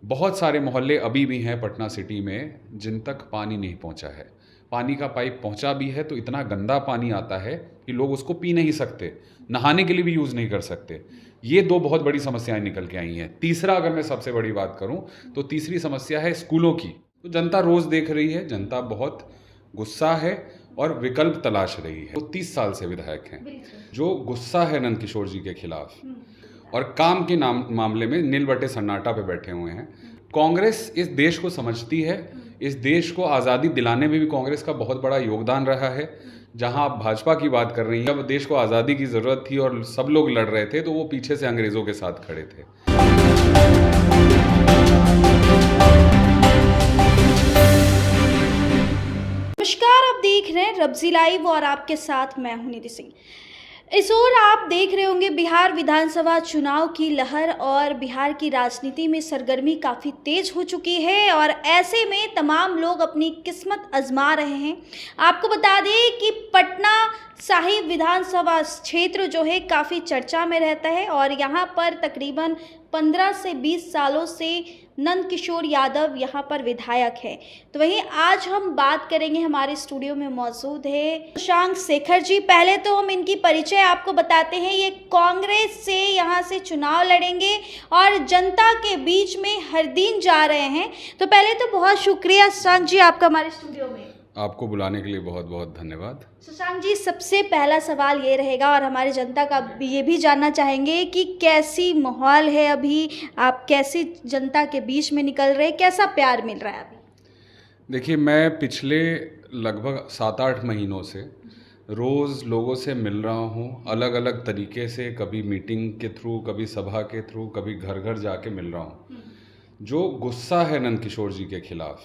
बहुत सारे मोहल्ले अभी भी हैं पटना सिटी में जिन तक पानी नहीं पहुंचा है। पानी का पाइप पहुंचा भी है तो इतना गंदा पानी आता है कि लोग उसको पी नहीं सकते, नहाने के लिए भी यूज़ नहीं कर सकते। ये दो बहुत बड़ी समस्याएं निकल के आई हैं। तीसरा, अगर मैं सबसे बड़ी बात करूं तो तीसरी समस्या है स्कूलों की। तो जनता रोज़ देख रही है, जनता बहुत गुस्सा है और विकल्प तलाश रही है। वो 30 साल से विधायक हैं। जो गुस्सा है नंद किशोर जी के खिलाफ और काम के मामले में नीलबटे सन्नाटा पे बैठे हुए हैं। कांग्रेस इस देश को समझती है, इस देश को आज़ादी दिलाने में भी कांग्रेस का बहुत बड़ा योगदान रहा है। जहां आप भाजपा की बात कर रही हैं, जब देश को आज़ादी की ज़रूरत थी और सब लोग लड़ रहे थे तो वो पीछे से अंग्रेज़ों के साथ खड़े थे। नमस्कार, आप देख रहे हैं रब्जी लाइव और आपके साथ मैं हूं निधि सिंह। इस ओर आप देख रहे होंगे बिहार विधानसभा चुनाव की लहर और बिहार की राजनीति में सरगर्मी काफ़ी तेज हो चुकी है और ऐसे में तमाम लोग अपनी किस्मत आजमा रहे हैं। आपको बता दें कि पटना साहिब विधानसभा क्षेत्र जो है काफ़ी चर्चा में रहता है और यहाँ पर तकरीबन 15 से 20 सालों से नंद किशोर यादव यहाँ पर विधायक है। तो वहीं आज हम बात करेंगे, हमारे स्टूडियो में मौजूद है शशांक शेखर जी। पहले तो हम इनकी परिचय आपको बताते हैं। ये कांग्रेस से यहाँ से चुनाव लड़ेंगे और जनता के बीच में हर दिन जा रहे हैं। तो पहले तो बहुत शुक्रिया शशांक जी आपका हमारे स्टूडियो में। आपको बुलाने के लिए बहुत बहुत धन्यवाद। शशांक जी, सबसे पहला सवाल ये रहेगा और हमारी जनता का ये भी जानना चाहेंगे कि कैसी माहौल है अभी, आप कैसी जनता के बीच में निकल रहे हैं, कैसा प्यार मिल रहा है अभी? देखिए, मैं पिछले लगभग 7-8 महीनों से रोज़ लोगों से मिल रहा हूँ, अलग अलग तरीके से, कभी मीटिंग के थ्रू, कभी सभा के थ्रू, कभी घर घर जाके मिल रहा हूँ। जो गुस्सा है नंद किशोर जी के खिलाफ,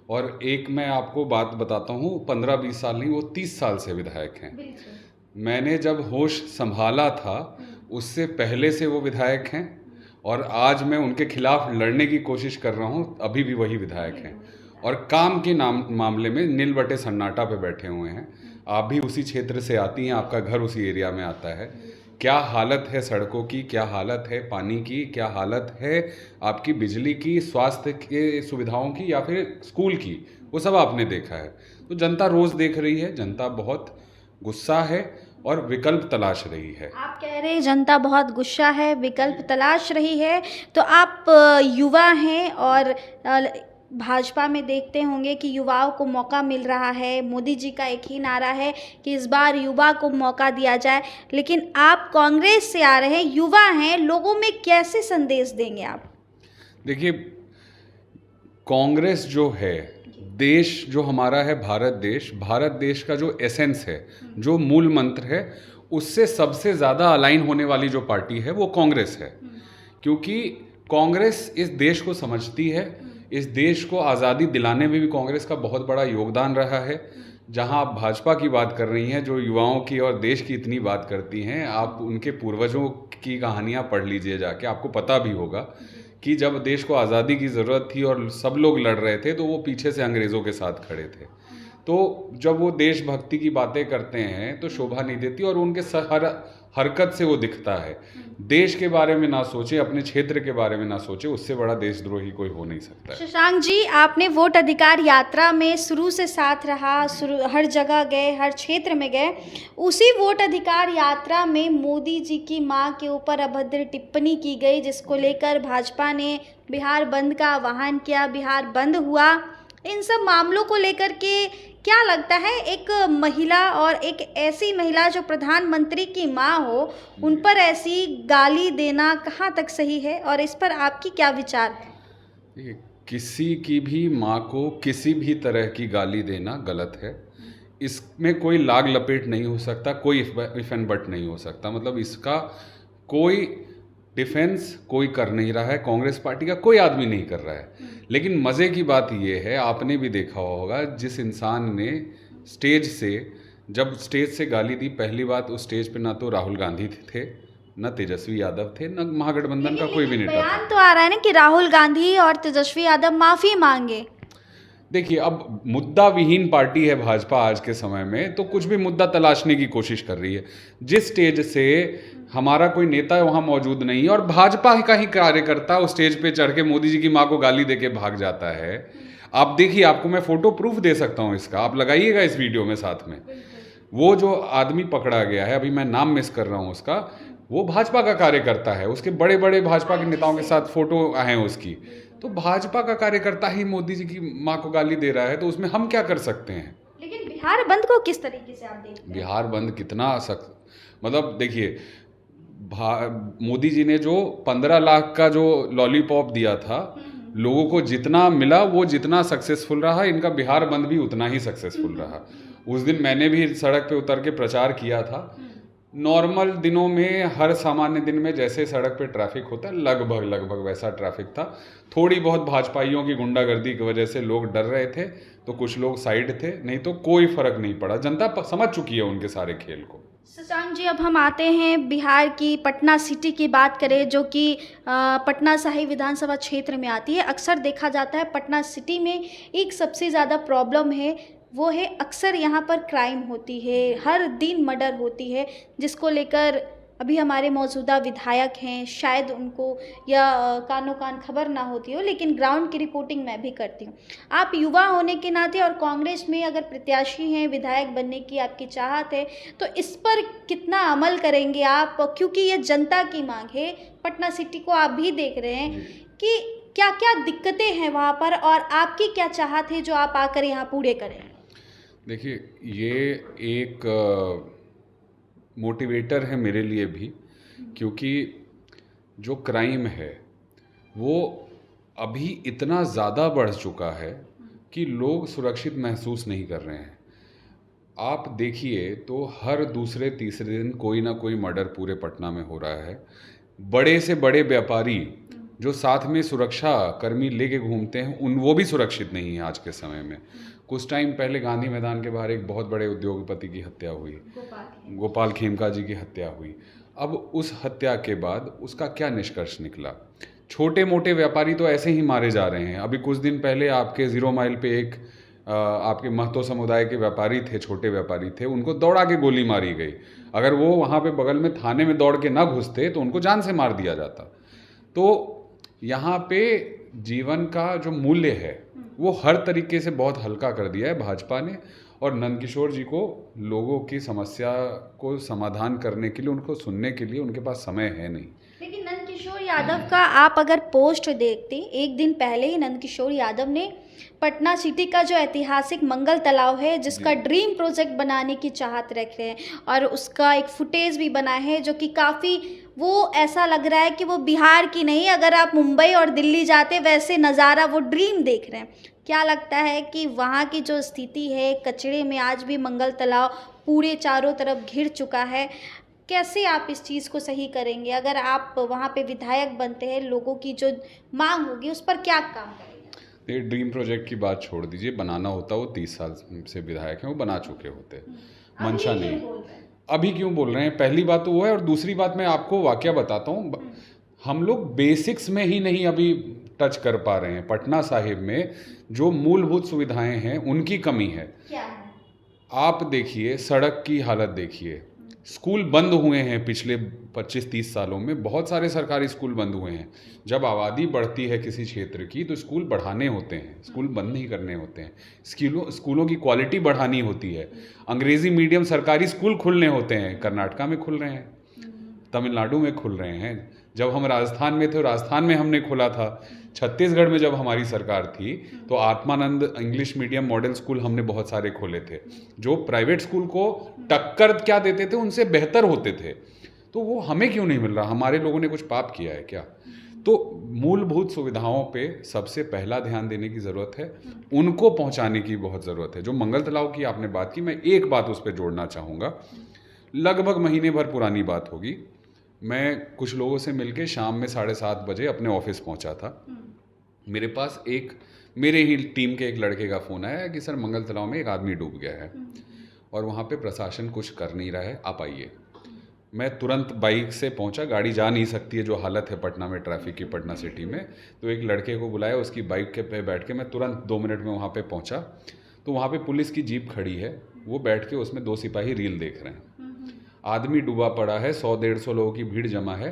और एक मैं आपको बात बताता हूँ, 15-20 साल नहीं, वो 30 साल से विधायक हैं। मैंने जब होश संभाला था उससे पहले से वो विधायक हैं और आज मैं उनके खिलाफ लड़ने की कोशिश कर रहा हूँ, अभी भी वही विधायक हैं और काम के मामले में नीलबटे सन्नाटा पे बैठे हुए हैं। आप भी उसी क्षेत्र से आती हैं, आपका घर उसी एरिया में आता है। क्या हालत है सड़कों की, क्या हालत है पानी की, क्या हालत है आपकी बिजली की, स्वास्थ्य के सुविधाओं की या फिर स्कूल की, वो सब आपने देखा है। तो जनता रोज़ देख रही है, जनता बहुत गुस्सा है और विकल्प तलाश रही है। आप कह रहे हैं जनता बहुत गुस्सा है, विकल्प तलाश रही है। तो आप युवा हैं और भाजपा में देखते होंगे कि युवाओं को मौका मिल रहा है। मोदी जी का एक ही नारा है कि इस बार युवा को मौका दिया जाए, लेकिन आप कांग्रेस से आ रहे हैं, युवा हैं, लोगों में कैसे संदेश देंगे आप? देखिए, कांग्रेस जो है, देश जो हमारा है, भारत देश का जो एसेंस है, जो मूल मंत्र है, उससे सबसे ज़्यादा अलाइन होने वाली जो पार्टी है वो कांग्रेस है। क्योंकि कांग्रेस इस देश को समझती है, इस देश को आज़ादी दिलाने में भी कांग्रेस का बहुत बड़ा योगदान रहा है। जहां आप भाजपा की बात कर रही हैं, जो युवाओं की और देश की इतनी बात करती हैं, आप उनके पूर्वजों की कहानियां पढ़ लीजिए जाके, आपको पता भी होगा कि जब देश को आज़ादी की ज़रूरत थी और सब लोग लड़ रहे थे तो वो पीछे से अंग्रेज़ों के साथ खड़े थे। तो जब वो देशभक्ति की बातें करते हैं तो शोभा नहीं देती और उनके हर हरकत से वो दिखता है। देश के बारे में ना सोचे, अपने क्षेत्र के बारे में ना सोचे, उससे बड़ा देशद्रोही कोई हो नहीं सकता है। शशांक जी, आपने वोट अधिकार यात्रा में शुरू से साथ रहा, हर जगह गए, हर क्षेत्र में गए। उसी वोट अधिकार यात्रा में मोदी जी की मां के ऊपर अभद्र टिप्पणी की गई, जिसको लेकर भाजपा ने बिहार बंद का आह्वान किया, बिहार बंद हुआ। इन सब मामलों को लेकर के क्या लगता है, एक महिला और एक ऐसी महिला जो प्रधानमंत्री की मां हो, उन पर ऐसी गाली देना कहां तक सही है और इस पर आपकी क्या विचार है? किसी की भी मां को किसी भी तरह की गाली देना गलत है। इसमें कोई लाग लपेट नहीं हो सकता, कोई इफ एंड बट नहीं हो सकता। मतलब इसका कोई डिफेंस कोई कर नहीं रहा है, कांग्रेस पार्टी का कोई आदमी नहीं कर रहा है। लेकिन मज़े की बात यह है, आपने भी देखा होगा, जिस इंसान ने जब स्टेज से गाली दी, पहली बात उस स्टेज पे ना तो राहुल गांधी थे, न तेजस्वी यादव थे, न महागठबंधन का कोई भी नेता था। बयान तो आ रहा है ना कि राहुल गांधी और तेजस्वी यादव माफ़ी मांगे। देखिए, अब मुद्दा विहीन पार्टी है भाजपा आज के समय में, तो कुछ भी मुद्दा तलाशने की कोशिश कर रही है। जिस स्टेज से हमारा कोई नेता वहाँ मौजूद नहीं है और भाजपा का ही कार्यकर्ता उस स्टेज पे चढ़ के मोदी जी की माँ को गाली दे के भाग जाता है। आप देखिए, आपको मैं फोटो प्रूफ दे सकता हूँ इसका, आप लगाइएगा इस वीडियो में साथ में। वो जो आदमी पकड़ा गया है, अभी मैं नाम मिस कर रहा हूँ उसका, वो भाजपा का कार्यकर्ता है। उसके बड़े बड़े भाजपा के नेताओं के साथ फोटो हैं उसकी। तो भाजपा का कार्यकर्ता ही मोदी जी की माँ को गाली दे रहा है, तो उसमें हम क्या कर सकते हैं? लेकिन बिहार बंद को किस तरीके से आप देखते हैं? बिहार बंद कितना मतलब देखिए, मोदी जी ने जो 15 लाख का जो लॉलीपॉप दिया था, लोगों को जितना मिला वो जितना सक्सेसफुल रहा, इनका बिहार बंद भी उतना ही सक्सेसफुल रहा। उस दिन मैंने भी सड़क पे उतर के प्रचार किया था। नॉर्मल दिनों में, हर सामान्य दिन में जैसे सड़क पे ट्रैफिक होता है, लगभग वैसा ट्रैफिक था। थोड़ी बहुत भाजपाइयों की गुंडागर्दी की वजह से लोग डर रहे थे, तो कुछ लोग साइड थे, नहीं तो कोई फर्क नहीं पड़ा। जनता समझ चुकी है उनके सारे खेल को। शशांक जी, अब हम आते हैं बिहार की पटना सिटी की बात करें, जो कि पटना साहिब विधानसभा क्षेत्र में आती है। अक्सर देखा जाता है पटना सिटी में एक सबसे ज़्यादा प्रॉब्लम है, वो है अक्सर यहाँ पर क्राइम होती है, हर दिन मर्डर होती है, जिसको लेकर अभी हमारे मौजूदा विधायक हैं, शायद उनको या कानो कान खबर ना होती हो, लेकिन ग्राउंड की रिपोर्टिंग मैं भी करती हूँ। आप युवा होने के नाते और कांग्रेस में अगर प्रत्याशी हैं, विधायक बनने की आपकी चाहत है, तो इस पर कितना अमल करेंगे आप? क्योंकि ये जनता की मांग है, पटना सिटी को आप भी देख रहे हैं कि क्या क्या दिक्कतें हैं वहाँ पर, और आपकी क्या चाहत है जो आप आकर यहाँ पूरे करें? देखिए, ये एक मोटिवेटर है मेरे लिए भी, क्योंकि जो क्राइम है वो अभी इतना ज़्यादा बढ़ चुका है कि लोग सुरक्षित महसूस नहीं कर रहे हैं। आप देखिए तो हर दूसरे तीसरे दिन कोई ना कोई मर्डर पूरे पटना में हो रहा है। बड़े से बड़े व्यापारी जो साथ में सुरक्षा कर्मी लेके घूमते हैं, वो भी सुरक्षित नहीं है आज के समय में। कुछ टाइम पहले गांधी मैदान के बाहर एक बहुत बड़े उद्योगपति की हत्या हुई, गोपाल खेमका जी की हत्या हुई। अब उस हत्या के बाद उसका क्या निष्कर्ष निकला? छोटे मोटे व्यापारी तो ऐसे ही मारे जा रहे हैं। अभी कुछ दिन पहले आपके 0 माइल पे एक आपके महतो समुदाय के व्यापारी थे, छोटे व्यापारी थे, उनको दौड़ा के गोली मारी गई। अगर वो वहाँ पे बगल में थाने में दौड़ के ना घुसते तो उनको जान से मार दिया जाता। तो यहाँ पे जीवन का जो मूल्य है वो हर तरीके से बहुत हल्का कर दिया है भाजपा ने, और नंदकिशोर जी को लोगों की समस्या को समाधान करने के लिए, उनको सुनने के लिए उनके पास समय है नहीं। लेकिन नंदकिशोर यादव का आप अगर पोस्ट देखते, एक दिन पहले ही नंदकिशोर यादव ने पटना सिटी का जो ऐतिहासिक मंगल तालाब है, जिसका ड्रीम प्रोजेक्ट बनाने की चाहत रख रहे हैं, और उसका एक फुटेज भी बना है जो कि काफ़ी, वो ऐसा लग रहा है कि वो बिहार की नहीं, अगर आप मुंबई और दिल्ली जाते वैसे नज़ारा वो ड्रीम देख रहे हैं। क्या लगता है कि वहाँ की जो स्थिति है, कचरे में आज भी मंगल तालाब पूरे चारों तरफ घिर चुका है, कैसे आप इस चीज़ को सही करेंगे? अगर आप वहाँ पे विधायक बनते हैं, लोगों की जो मांग होगी उस पर क्या काम करेंगे? ये ड्रीम प्रोजेक्ट की बात छोड़ दीजिए, बनाना होता वो 30 साल से विधायक हैं, वो बना चुके होते, मंशा नहीं। अभी क्यों बोल रहे हैं? पहली बात तो वो है, और दूसरी बात मैं आपको वाकया बताता हूँ। हम लोग बेसिक्स में ही नहीं अभी टच कर पा रहे हैं। पटना साहिब में जो मूलभूत सुविधाएं हैं उनकी कमी है। क्या है? आप देखिए, सड़क की हालत देखिए, स्कूल बंद हुए हैं पिछले 25-30 सालों में, बहुत सारे सरकारी स्कूल बंद हुए हैं। जब आबादी बढ़ती है किसी क्षेत्र की तो स्कूल बढ़ाने होते हैं, स्कूल बंद नहीं करने होते हैं। स्कूलों की क्वालिटी बढ़ानी होती है। अंग्रेजी मीडियम सरकारी स्कूल खुलने होते हैं, कर्नाटका में खुल रहे हैं, तमिलनाडु में खुल रहे हैं। जब हम राजस्थान में थे, राजस्थान में हमने खोला था। छत्तीसगढ़ में जब हमारी सरकार थी तो Atmanand English medium model school हमने बहुत सारे खोले थे, जो प्राइवेट स्कूल को टक्कर क्या देते थे, उनसे बेहतर होते थे। तो वो हमें क्यों नहीं मिल रहा? हमारे लोगों ने कुछ पाप किया है क्या? तो मूलभूत सुविधाओं पे सबसे पहला ध्यान देने की ज़रूरत है, उनको पहुंचाने की बहुत ज़रूरत है। जो मंगल तालाब की आपने बात की, मैं एक बात उस पर जोड़ना चाहूँगा। लगभग महीने भर पुरानी बात होगी, मैं कुछ लोगों से मिलके शाम में 7:30 बजे अपने ऑफिस पहुंचा था। मेरे पास मेरे ही टीम के एक लड़के का फ़ोन आया कि सर, मंगल तालाब में एक आदमी डूब गया है और वहाँ पे प्रशासन कुछ कर नहीं रहा है, आप आइए। मैं तुरंत बाइक से पहुंचा, गाड़ी जा नहीं सकती है जो हालत है पटना में ट्रैफिक की, पटना सिटी में। तो एक लड़के को बुलाया, उसकी बाइक के पे बैठ के मैं तुरंत 2 मिनट में वहाँ पे पहुँचा। तो वहाँ पे पुलिस की जीप खड़ी है, वो बैठ के उसमें 2 सिपाही रील देख रहे हैं। आदमी डूबा पड़ा है, 100-150 लोगों की भीड़ जमा है,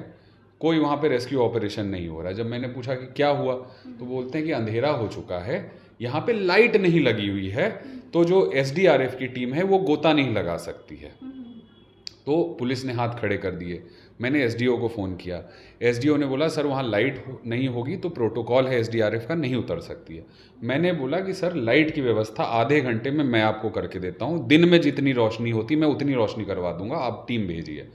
कोई वहाँ पे रेस्क्यू ऑपरेशन नहीं हो रहा है। जब मैंने पूछा कि क्या हुआ, तो बोलते हैं कि अंधेरा हो चुका है, यहाँ पे लाइट नहीं लगी हुई है, तो जो SDRF की टीम है वो गोता नहीं लगा सकती है। तो पुलिस ने हाथ खड़े कर दिए। मैंने SDO को फ़ोन किया, SDO ने बोला सर वहाँ लाइट नहीं होगी तो प्रोटोकॉल है SDRF का, नहीं उतर सकती है। मैंने बोला कि सर लाइट की व्यवस्था आधे घंटे में मैं आपको करके देता हूँ, दिन में जितनी रोशनी होती मैं उतनी रोशनी करवा दूंगा, आप टीम भेजिए।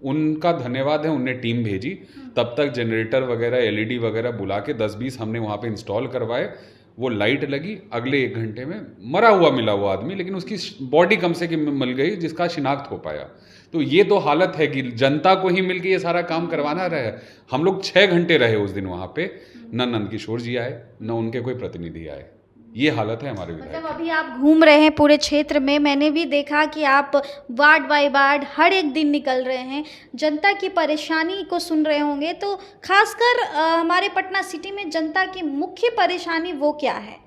उनका धन्यवाद है, उनने टीम भेजी। तब तक जनरेटर वगैरह LED वगैरह बुला के 10-20 हमने वहाँ पे इंस्टॉल करवाए, वो लाइट लगी। अगले 1 घंटे में मरा हुआ मिला वो आदमी, लेकिन उसकी बॉडी कम से कम मिल गई जिसका शिनाख्त हो पाया। तो ये तो हालत है कि जनता को ही मिलकर ये सारा काम करवाना रहे। हम लोग 6 घंटे रहे उस दिन वहाँ पे, न नंदकिशोर जी आए, न उनके कोई प्रतिनिधि आए। ये हालत है हमारे विधायक। मतलब अभी आप घूम रहे हैं पूरे क्षेत्र में, मैंने भी देखा कि आप वार्ड बाय वार्ड हर एक दिन निकल रहे हैं, जनता की परेशानी को सुन रहे होंगे। तो खासकर हमारे पटना सिटी में जनता की मुख्य परेशानी वो क्या है?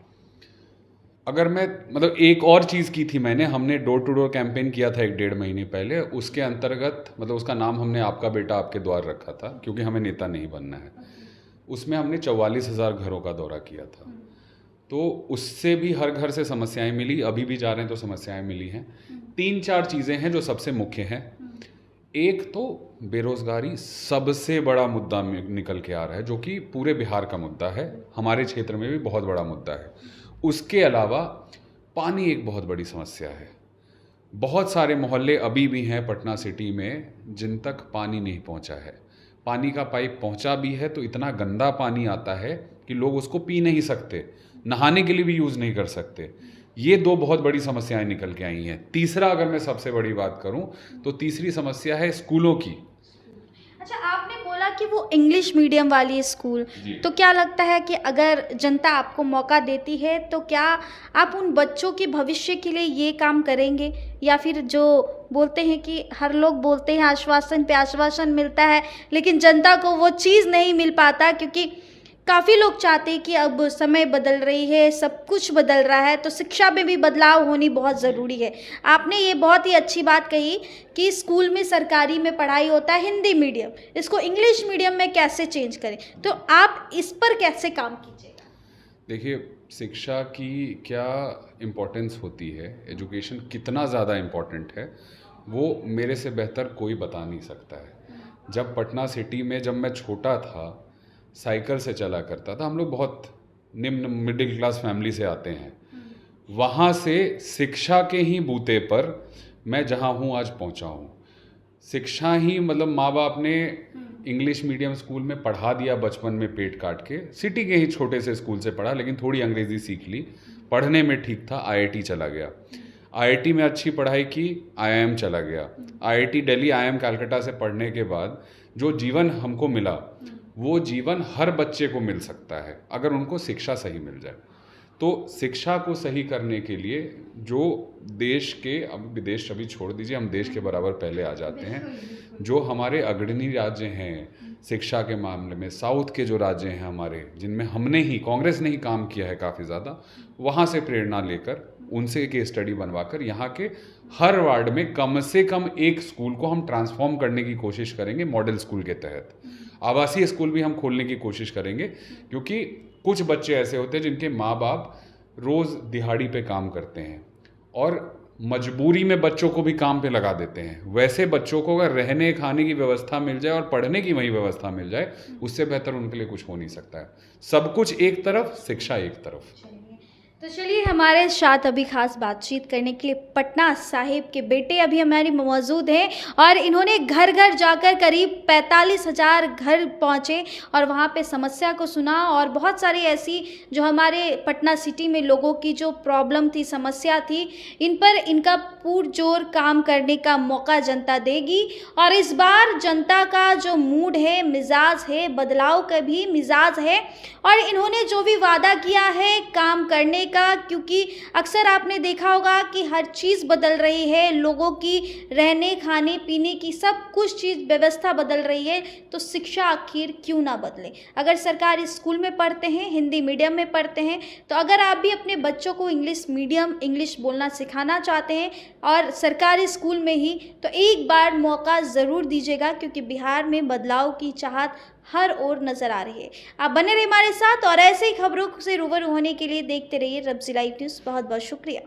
अगर मैं मतलब एक और चीज़ की थी मैंने, हमने डोर टू डोर कैंपेन किया था 1-1.5 महीने पहले। उसके अंतर्गत मतलब उसका नाम हमने आपका बेटा आपके द्वार रखा था, क्योंकि हमें नेता नहीं बनना है। उसमें हमने 44,000 घरों का दौरा किया था। तो उससे भी हर घर से समस्याएं मिली, अभी भी जा रहे हैं तो समस्याएं मिली हैं। 3-4 चीज़ें हैं जो सबसे मुख्य हैं। एक तो बेरोजगारी सबसे बड़ा मुद्दा निकल के आ रहा है, जो कि पूरे बिहार का मुद्दा है, हमारे क्षेत्र में भी बहुत बड़ा मुद्दा है। उसके अलावा पानी एक बहुत बड़ी समस्या है। बहुत सारे मोहल्ले अभी भी हैं पटना सिटी में जिन तक पानी नहीं पहुंचा है। पानी का पाइप पहुंचा भी है तो इतना गंदा पानी आता है कि लोग उसको पी नहीं सकते, नहाने के लिए भी यूज़ नहीं कर सकते। ये 2 बहुत बड़ी समस्याएं निकल के आई हैं। तीसरा, अगर मैं सबसे बड़ी बात करूं तो तीसरी समस्या है स्कूलों की। अच्छा, आपने बोला कि वो इंग्लिश मीडियम वाली स्कूल, तो क्या लगता है कि अगर जनता आपको मौका देती है तो क्या आप उन बच्चों के भविष्य के लिए ये काम करेंगे? या फिर जो बोलते हैं कि हर लोग बोलते हैं आश्वासन पे आश्वासन मिलता है, लेकिन जनता को वो चीज़ नहीं मिल पाता, क्योंकि काफ़ी लोग चाहते हैं कि अब समय बदल रही है, सब कुछ बदल रहा है, तो शिक्षा में भी बदलाव होनी बहुत ज़रूरी है। आपने ये बहुत ही अच्छी बात कही कि स्कूल में सरकारी में पढ़ाई होता है हिंदी मीडियम, इसको इंग्लिश मीडियम में कैसे चेंज करें, तो आप इस पर कैसे काम कीजिएगा? देखिए, शिक्षा की क्या इम्पोर्टेंस होती है, एजुकेशन कितना ज़्यादा इम्पोर्टेंट है, वो मेरे से बेहतर कोई बता नहीं सकता है। जब पटना सिटी में जब मैं छोटा था, साइकिल से चला करता था, हम लोग बहुत निम्न मिडिल क्लास फैमिली से आते हैं। वहाँ से शिक्षा के ही बूते पर मैं जहाँ हूँ आज पहुँचा हूँ। शिक्षा ही मतलब माँ बाप ने इंग्लिश मीडियम स्कूल में पढ़ा दिया बचपन में पेट काट के, सिटी के ही छोटे से स्कूल से पढ़ा, लेकिन थोड़ी अंग्रेज़ी सीख ली, पढ़ने में ठीक था, IIT चला गया, IIT में अच्छी पढ़ाई की, IIM चला गया, IIT दिल्ली, IIM कलकत्ता से पढ़ने के बाद जो जीवन हमको मिला वो जीवन हर बच्चे को मिल सकता है अगर उनको शिक्षा सही मिल जाए। तो शिक्षा को सही करने के लिए जो देश के, अब विदेश अभी छोड़ दीजिए, हम देश के बराबर पहले आ जाते हैं, जो हमारे अग्रणी राज्य हैं शिक्षा के मामले में, साउथ के जो राज्य हैं हमारे, जिनमें हमने ही, कांग्रेस ने ही काम किया है काफ़ी ज़्यादा, वहाँ से प्रेरणा लेकर उनसे केस स्टडी बनवाकर यहाँ के हर वार्ड में कम से कम एक स्कूल को हम ट्रांसफॉर्म करने की कोशिश करेंगे मॉडल स्कूल के तहत। आवासीय स्कूल भी हम खोलने की कोशिश करेंगे, क्योंकि कुछ बच्चे ऐसे होते हैं जिनके माँ बाप रोज़ दिहाड़ी पे काम करते हैं और मजबूरी में बच्चों को भी काम पे लगा देते हैं। वैसे बच्चों को अगर रहने खाने की व्यवस्था मिल जाए और पढ़ने की वही व्यवस्था मिल जाए, उससे बेहतर उनके लिए कुछ हो नहीं सकता है। सब कुछ एक तरफ, शिक्षा एक तरफ। तो चलिए, हमारे साथ अभी खास बातचीत करने के लिए पटना साहिब के बेटे अभी हमारी मौजूद हैं और इन्होंने घर घर जाकर करीब 45,000 घर पहुंचे और वहां पे समस्या को सुना और बहुत सारी ऐसी जो हमारे पटना सिटी में लोगों की जो प्रॉब्लम थी, समस्या थी, इन पर इनका पुरजोर काम करने का मौका जनता देगी। और इस बार जनता का जो मूड है, मिजाज है, बदलाव का भी मिजाज है और इन्होंने जो भी वादा किया है काम करने का, क्योंकि अक्सर आपने देखा होगा कि हर चीज़ बदल रही है, लोगों की रहने खाने पीने की सब कुछ चीज़ व्यवस्था बदल रही है, तो शिक्षा आखिर क्यों ना बदले। अगर सरकारी स्कूल में पढ़ते हैं, हिंदी मीडियम में पढ़ते हैं, तो अगर आप भी अपने बच्चों को इंग्लिश बोलना सिखाना चाहते हैं और सरकारी स्कूल में ही, तो एक बार मौका ज़रूर दीजिएगा, क्योंकि बिहार में बदलाव की चाहत हर ओर नज़र आ रही है। आप बने रहिए हमारे साथ और ऐसे ही खबरों से रूबरू होने के लिए देखते रहिए रब्ज़ी लाइव न्यूज़। बहुत बहुत शुक्रिया।